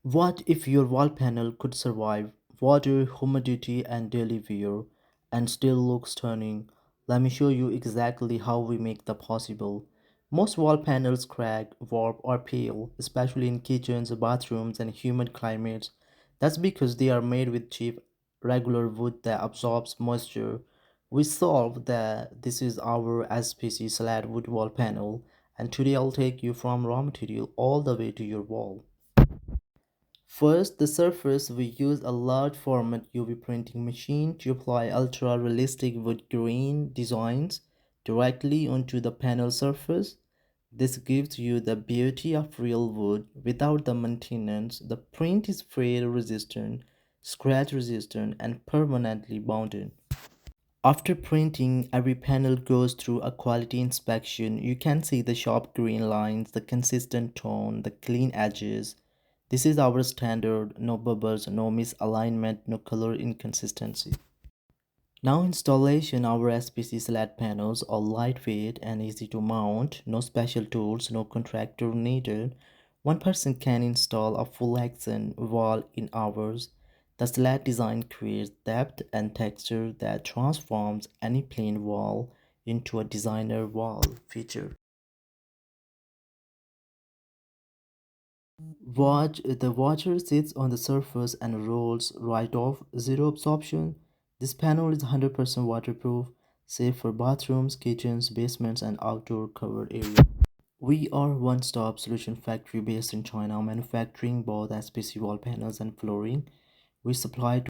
What if your wall panel could survive water, humidity, and daily wear and still look stunning? Let me show you exactly how we make that possible. Most wall panels crack, warp, or peel, especially in kitchens, bathrooms, and humid climates. That's because they are made with cheap, regular wood that absorbs moisture. We solved that. This is our SPC Slat wood wall panel, and today I'll take you from raw material all the way to your wall. First, the surface. We use a large format UV printing machine to apply ultra realistic wood grain designs directly onto the panel surface. This gives you the beauty of real wood without the maintenance. The print is fade resistant, scratch resistant, and permanently bonded. After printing, every panel goes through a quality inspection. You can see the sharp green lines, the consistent tone, the clean edges. This is our standard, no bubbles, no misalignment, no color inconsistency. Now installation, our SPC Slat panels are lightweight and easy to mount, no special tools, no contractor needed. One person can install a full accent wall in hours. The Slat design creates depth and texture that transforms any plain wall into a designer wall feature. Watch the water sits on the surface and rolls right off, zero absorption. This panel is 100% waterproof, safe for bathrooms, kitchens, basements, and outdoor covered areas. We are one-stop solution factory based in China, manufacturing both SPC wall panels and flooring. We supply